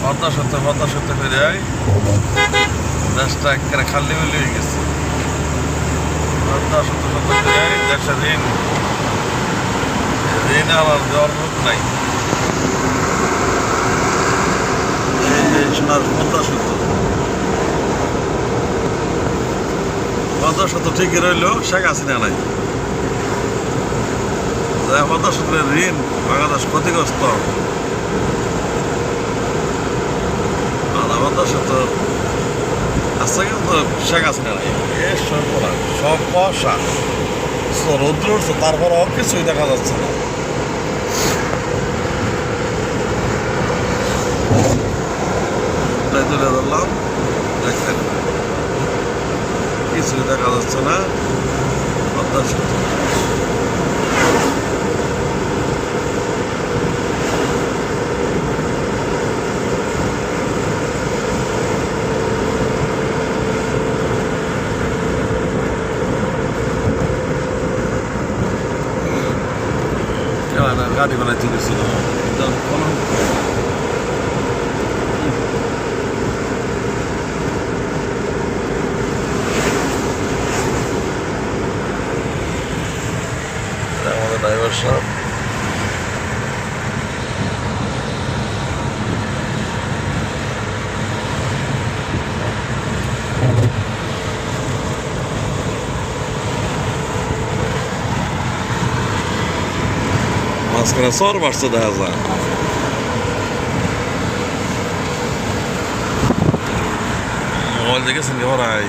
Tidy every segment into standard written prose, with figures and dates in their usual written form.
পদ্মা সেতু ফিরে দেশটা একেবারে খালি মিলি হয়ে গেছে। পদ্মা সেতু ফিরে দেশে ঋণ আনার দেওয়ার লোক নাই। এই সোনার পদ্মা সেতু ঠিকই রইল, শেখ হাসিনা নাই। পদ্মা সেতুর ঋণ বাংলাদেশ ক্ষতিগ্রস্ত। পদ্মা সেতু আছে কিন্তু শেখ হাসিনা নাই। সব কুয়াশা, রৌদ্র উঠছে, তারপরে কিছুই দেখা যাচ্ছে না। তুলে ধরলাম, দেখেন কিছুই দেখা যাচ্ছে না। পদ্মা সেতু গাড়ি বানাইতে গেছিল আমাদের ড্রাইভার সাহেব। মাঝখানে চর বাড়ছে দেখা যায়। মোবাইল দেখেছেন কি ভাই,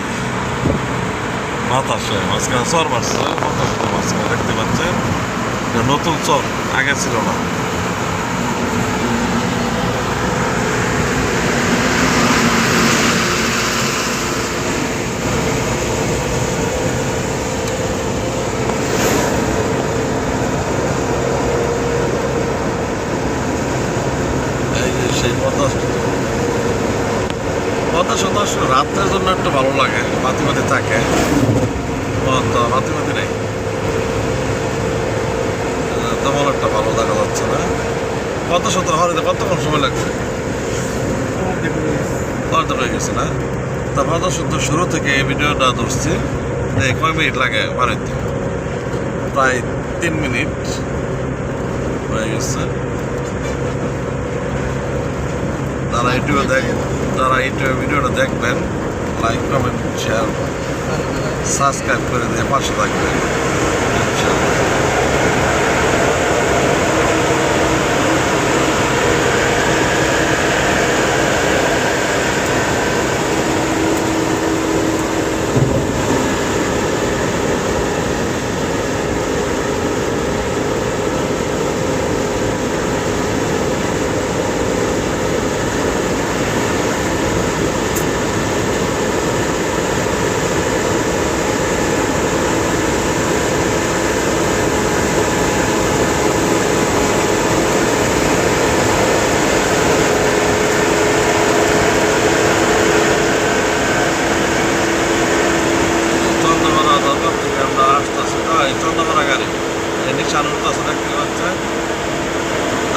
বাতাসে মাঝখানে চর বাড়ছে। মাঝখানে দেখতে পাচ্ছেন নতুন চর, আগে ছিল না। পদ্মা সেতু আসলে রাত্রের জন্য একটু ভালো লাগে, বাতি থাকে। বাতি নেই, তেমন একটা ভালো দেখা যাচ্ছে না। পদ্মা সেতু হরিতে কতক্ষণ সময় লাগছে? হয়ে গেছে না? তা পদ্মা সেতু শুরু থেকে এই ভিডিওটা ধরছি, কয় মিনিট লাগে বাড়িতে? প্রায় 3 মিনিট হয়ে গেছে। যারা ইউটিউবে ভিডিওটা দেখবেন, লাইক কমেন্ট শেয়ার সাবস্ক্রাইব করে দিয়ে পাশে থাকবেন।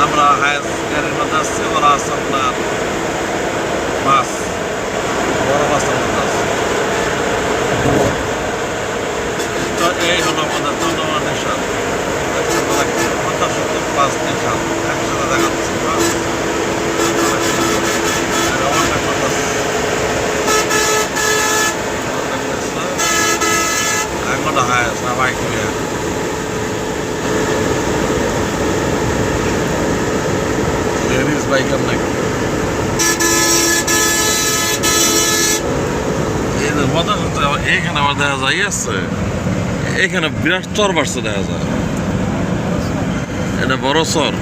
আমরা হায়ার গাড়ির মধ্যে আসছি, ওরা আছে আপনার বাস, বড় বাসের মধ্যে আছে। তো এই হলো আমাদের চন্দ্রমা স্টেশন। পদ্মা সেতু 5 স্টেশন একসাথে দেখাচ্ছে। একটা হায়ার না বাইক নিয়ে বাইকার নাকি এইখানে আবার দেখা যায় আছে, এইখানে বিরাট চর বাড়ছে দেখা যায়। এটা বড় চর,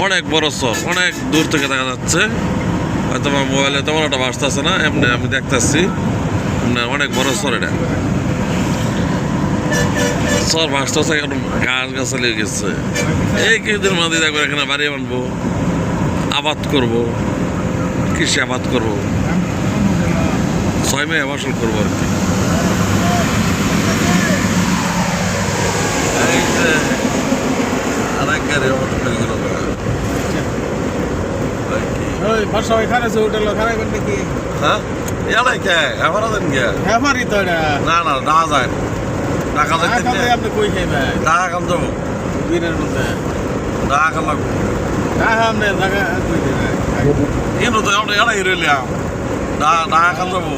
অনেক বড় চর, অনেক দূর থেকে দেখা যাচ্ছে। হয়তো আমার মোবাইলে তেমন একটা বাসতেছে না, এমনি আমি দেখতেছি অনেক বড় চর। এটা চর বাসতেছে, গাছ গাছালি গেছে। এই কিছুদিন মধ্যে দেখবো এখানে বাড়ি বানবো, আবাদ করব, কৃষি আবাদ করব, 6 মাসে ফসল করবো আর কি। আরেক গাড়ি আমার বর্ষা এখানে আছে হোটেল খারাপ নাকি হ্যাঁ ইয়ালাই কে এবার দেন গে হ্যাঁ তো এটা না না না যায় ঢাকা যাইতে আপনি কই খাইবেন ঢাকা কাম যাবো বীরের মধ্যে ঢাকা লাগবো হ্যাঁ আপনি জায়গা কই দেবেন কিন্তু তো আমরা এলাই রইলাম ঢাকা কাম যাবো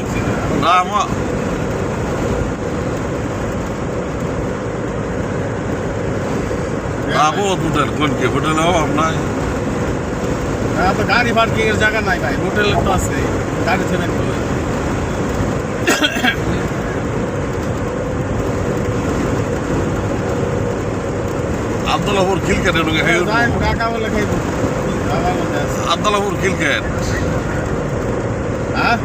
না আমার বহুত হোটেল কোন কি হোটেল অভাব নাই তো গাড়ি পার্কিং এর জায়গা নাই ভাই হোটেল তো আছে গাড়ি থেমেন বলে আব্দুল্লাহপুর খিলকেটে ঢুকে খাই টাকা বলে খাইব আব্দুল্লাহপুর খিলকেট হ্যাঁ